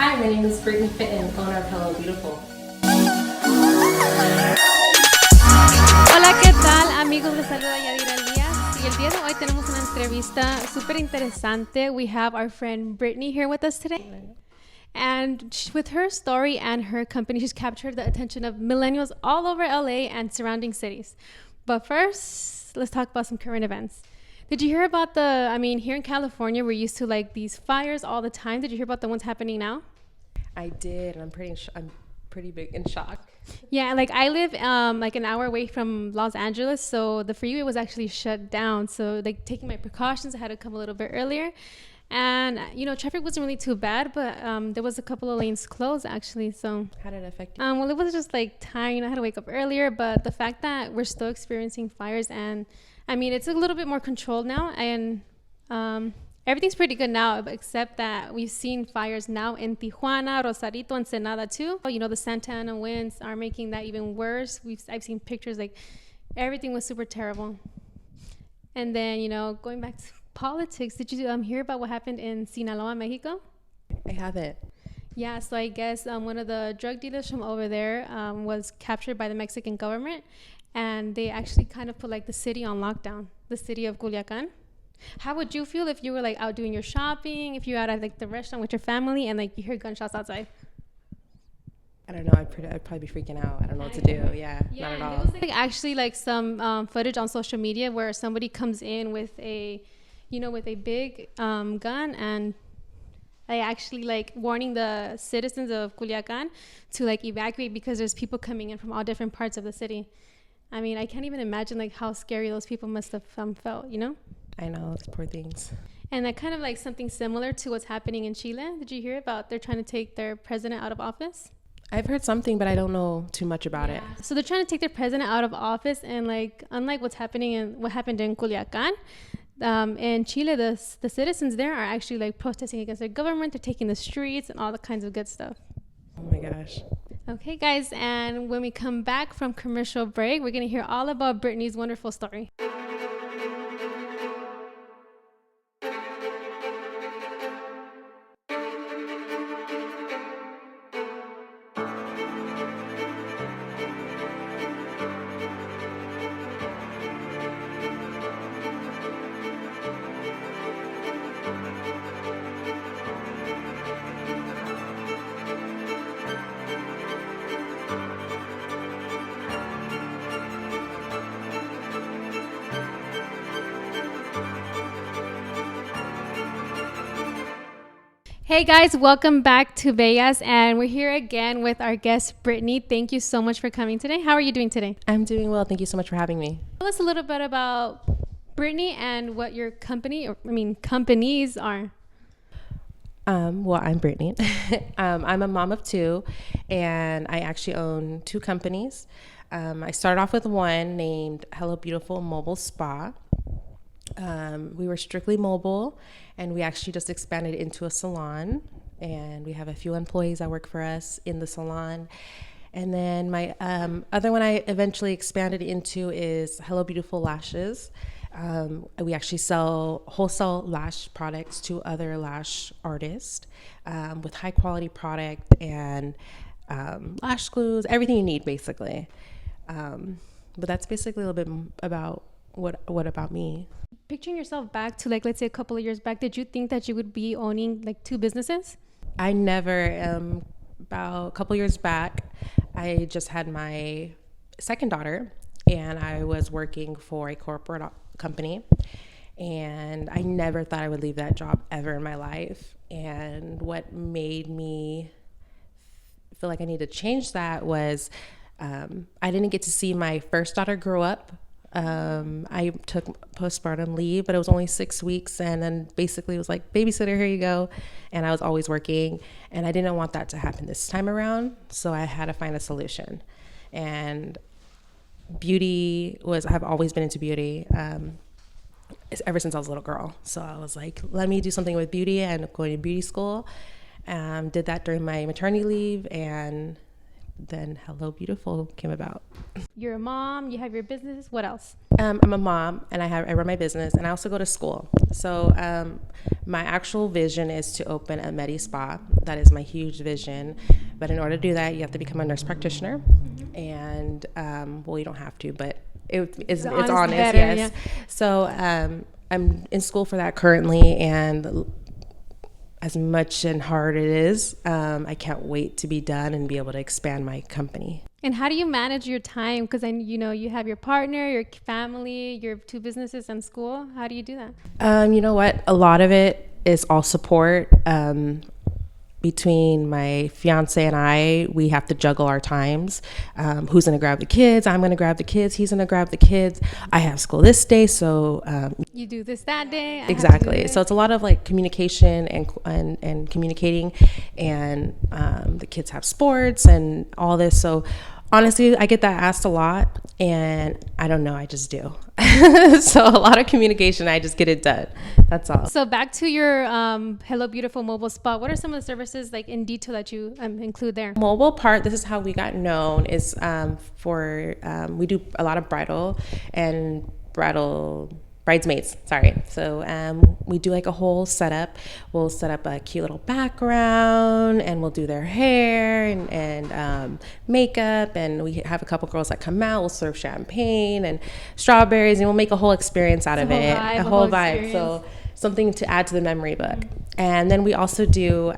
Hi, my name is Brittany Fitton, owner of Hello Beautiful. Hola, ¿qué tal, amigos? Les saluda Yadira Elias. Y el día de hoy tenemos una entrevista súper interesante. We have our friend Brittany here with us today. And with her story and her company, she's captured the attention of millennials all over LA and surrounding cities. But first, let's talk about some current events. Did you hear about here in California, we're used to like these fires all the time. Did you hear about the ones happening now? I did, and I'm pretty big in shock. Yeah, like I live like an hour away from Los Angeles, so the freeway was actually shut down. So like taking my precautions, I had to come a little bit earlier. And, traffic wasn't really too bad, but there was a couple of lanes closed, actually. So how did it affect you? Well, it was just like tiring. I had to wake up earlier. But the fact that we're still experiencing fires, and it's a little bit more controlled now. And everything's pretty good now, except that we've seen fires now in Tijuana, Rosarito, Ensenada, too. The Santa Ana winds are making that even worse. I've seen pictures, like everything was super terrible. And then, going back to politics, did you hear about what happened in Sinaloa, Mexico? I haven't. Yeah, so I guess one of the drug dealers from over there was captured by the Mexican government, and they actually kind of put like the city on lockdown, the city of Culiacan. How would you feel if you were like out doing your shopping, if you're out at like the restaurant with your family and like you hear gunshots outside? I don't know. I'd probably be freaking out. I don't know what to do. Yeah, not at all. It was like actually like some footage on social media where somebody comes in with a big gun, and they actually like warning the citizens of Culiacan to like evacuate because there's people coming in from all different parts of the city. I can't even imagine like how scary those people must have felt, I know, it's poor things. And that kind of like something similar to what's happening in Chile. Did you hear about they're trying to take their president out of office? I've heard something, but I don't know too much about it. So they're trying to take their president out of office, and like unlike what happened in Culiacan, in Chile, the citizens there are actually like protesting against their government. They're taking the streets and all the kinds of good stuff. Oh my gosh. Okay, guys, and when we come back from commercial break, we're going to hear all about Brittany's wonderful story. Hey guys, welcome back to BELLAS, and we're here again with our guest Brittany. Thank you so much for coming today. How are you doing today? I'm doing well. Thank you so much for having me. Tell us a little bit about Brittany and what your companies are. Well, I'm Brittany. I'm a mom of two, and I actually own two companies. I started off with one named Hello Beautiful Mobile Spa. We were strictly mobile, and we actually just expanded into a salon, and we have a few employees that work for us in the salon. And then my other one I eventually expanded into is Hello Beautiful Lashes. We actually sell wholesale lash products to other lash artists with high quality product and lash glues, everything you need basically. But that's basically a little bit about what about me. Picturing yourself back to like, let's say a couple of years back, did you think that you would be owning like two businesses? I never. About a couple years back, I just had my second daughter, and I was working for a corporate company, and I never thought I would leave that job ever in my life. And what made me feel like I needed to change that was I didn't get to see my first daughter grow up. I took postpartum leave, but it was only 6 weeks, and then basically it was like, babysitter, here you go. And I was always working, and I didn't want that to happen this time around, so I had to find a solution. And I've always been into beauty ever since I was a little girl. So I was like, let me do something with beauty, and going to beauty school. Did that during my maternity leave, and then Hello Beautiful came about. You're a mom, you have your business. What else? I'm a mom, and I run my business, and I also go to school. So my actual vision is to open a Medi Spa. That is my huge vision. But in order to do that, you have to become a nurse practitioner. And well, you don't have to, but it's honest, better, yes. Yeah. So I'm in school for that currently, and as much and hard it is, I can't wait to be done and be able to expand my company. And how do you manage your time? Because you have your partner, your family, your 2 businesses, and school. How do you do that? You know what? A lot of it is all support. Between my fiance and I, we have to juggle our times. Who's going to grab the kids? I'm going to grab the kids. He's going to grab the kids. I have school this day, so you do this that day. Exactly. So it's a lot of like communication and communicating, and the kids have sports and all this. So honestly, I get that asked a lot, and I don't know. I just do. So a lot of communication. I just get it done. That's all. So back to your Hello Beautiful mobile spa. What are some of the services like in detail that you include there? Mobile part. This is how we got known. Is we do a lot of bridal bridesmaids. Sorry. So we do like a whole setup. We'll set up a cute little background, and we'll do their hair and makeup. And we have a couple girls that come out. We'll serve champagne and strawberries, and we'll make a whole experience out of it. A whole vibe. So something to add to the memory book. And then we also do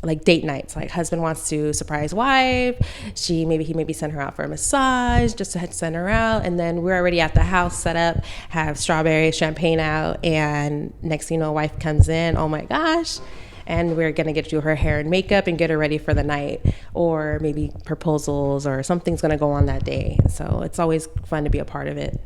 like date nights. Like husband wants to surprise wife. He maybe send her out for a massage, just to send her out. And then we're already at the house set up, have strawberry champagne out. And next thing you know, wife comes in, oh my gosh. And we're going to get to her hair and makeup and get her ready for the night, or maybe proposals or something's going to go on that day. So it's always fun to be a part of it.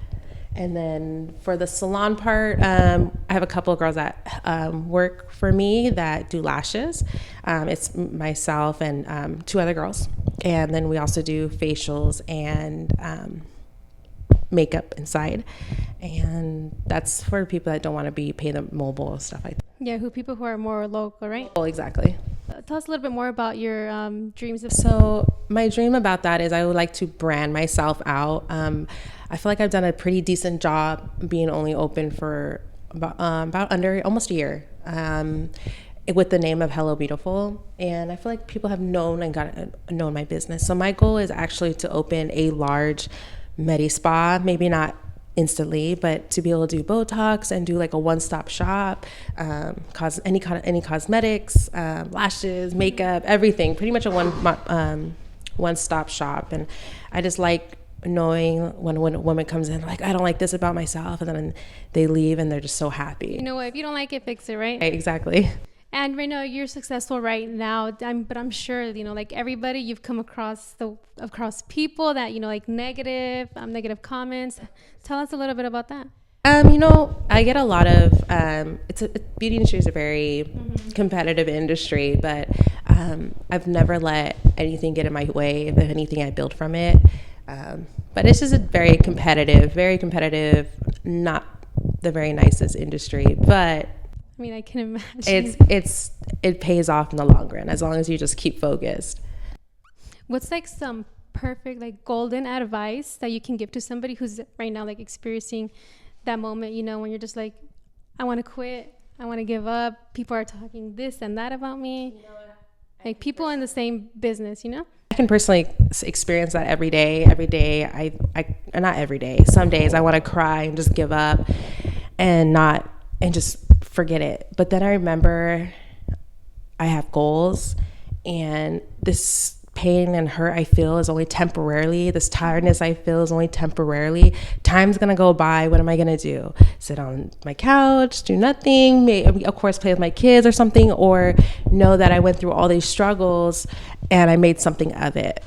And then for the salon part, I have a couple of girls that work for me that do lashes. It's myself and 2 other girls. And then we also do facials and makeup inside. And that's for people that don't want to pay the mobile stuff like that. Yeah, people who are more local, right? Oh, exactly. Tell us a little bit more about your dreams. So my dream about that is I would like to brand myself out. I feel like I've done a pretty decent job being only open for about almost a year with the name of Hello Beautiful. And I feel like people have known my business. So my goal is actually to open a large Medi Spa, maybe not instantly, but to be able to do Botox and do like a one-stop shop, any cosmetics, lashes, makeup, everything, pretty much a one-stop shop. And I just like knowing when a woman comes in, like, I don't like this about myself, and then they leave and they're just so happy. You know what? If you don't like it, fix it, right? Exactly. And right now you're successful right now, but I'm sure, like everybody, you've come across people that, like negative comments. Tell us a little bit about that. I get a lot of, beauty industry is a very competitive industry, but I've never let anything get in my way. If anything, I build from it. But it's just a very competitive, not the very nicest industry, but I mean, I can imagine. It pays off in the long run as long as you just keep focused. What's like some perfect, like golden advice that you can give to somebody who's right now like experiencing that moment, when you're just like, I want to quit, I want to give up, people are talking this and that about me, like people in the same business, I can personally experience that every day. I not every day. Some days I want to cry and just give up and just forget it. But then I remember I have goals, and this pain and hurt I feel is only temporarily. This tiredness I feel is only temporarily. Time's gonna go by. What am I gonna do? Sit on my couch, do nothing, maybe, of course, play with my kids or something, or know that I went through all these struggles and I made something of it.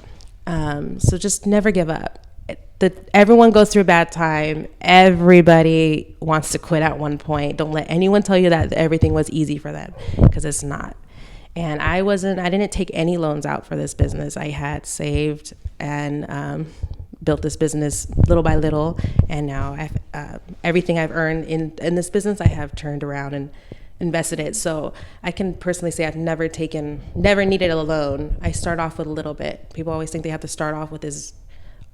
So just never give up. Everyone goes through a bad time. Everybody wants to quit at one point. Don't let anyone tell you that everything was easy for them, because it's not. And I didn't take any loans out for this business. I had saved and built this business little by little. And now everything I've earned in this business, I have turned around and invested it. So I can personally say I've never needed a loan. I start off with a little bit. People always think they have to start off with this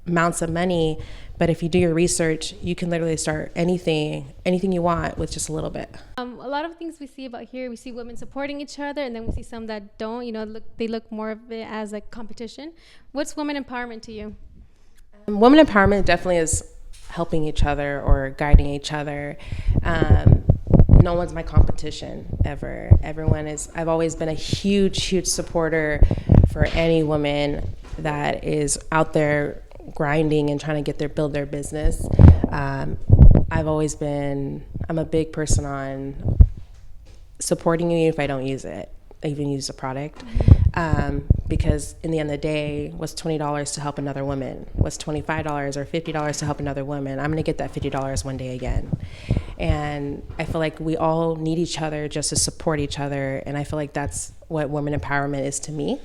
amounts of money, but if you do your research, you can literally start anything you want with just a little bit. A lot of things we see about here, we see women supporting each other, and then we see some that don't. They look more of it as like competition. What's women empowerment to you? Women empowerment definitely is helping each other or guiding each other. No one's my competition ever. I've always been a huge supporter for any woman that is out there grinding and trying to build their business. I'm a big person on supporting you if I don't use it, even use a product. Because in the end of the day, what's $20 to help another woman? What's $25 or $50 to help another woman? I'm gonna get that $50 one day again. And I feel like we all need each other just to support each other. And I feel like that's what women empowerment is to me.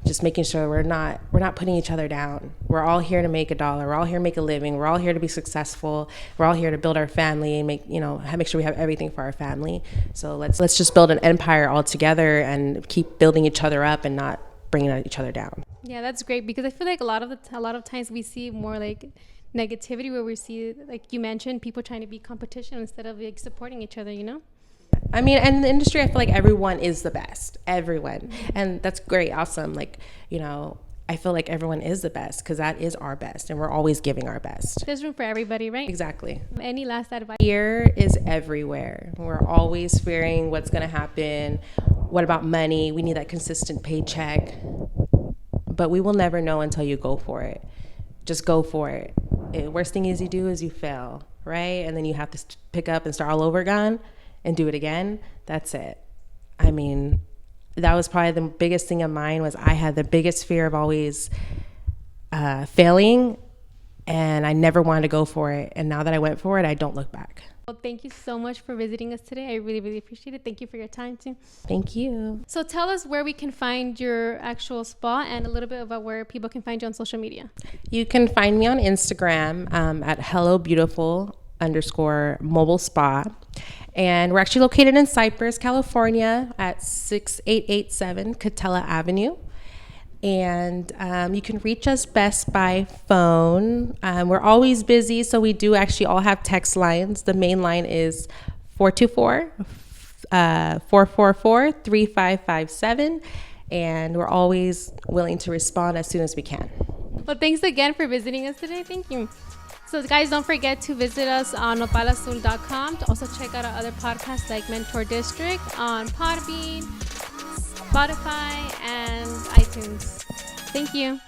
Just making sure we're not putting each other down. We're all here to make a dollar. We're all here to make a living. We're all here to be successful. We're all here to build our family and make sure we have everything for our family. So let's just build an empire all together and keep building each other up and not bringing each other down. Yeah, that's great, because I feel like a lot of times we see more like negativity, where we see, like you mentioned, people trying to be competition instead of like supporting each other. I mean, and in the industry, I feel like everyone is the best. Everyone. And that's great. Awesome. I feel like everyone is the best because that is our best. And we're always giving our best. There's room for everybody, right? Exactly. Any last advice? Fear is everywhere. We're always fearing what's going to happen. What about money? We need that consistent paycheck. But we will never know until you go for it. Just go for it. Worst thing is you do is you fail, right? And then you have to pick up and start all over again. And do it again. That's it. I mean, that was probably the biggest thing of mine. Was I had the biggest fear of always failing, and I never wanted to go for it. And now that I went for it, I don't look back. Well, thank you so much for visiting us today. I really appreciate it. Thank you for your time too. Thank you. So tell us where we can find your actual spa and a little bit about where people can find you on social media. You can find me on Instagram at hellobeautiful_mobile spa. And we're actually located in Cypress, California at 6887 Catella Avenue. And you can reach us best by phone. We're always busy, so we do actually all have text lines. The main line is 424-444-3557. And we're always willing to respond as soon as we can. Well, thanks again for visiting us today. Thank you. So guys, don't forget to visit us on nopalazul.com to also check out our other podcasts like Mentor District on Podbean, Spotify, and iTunes. Thank you.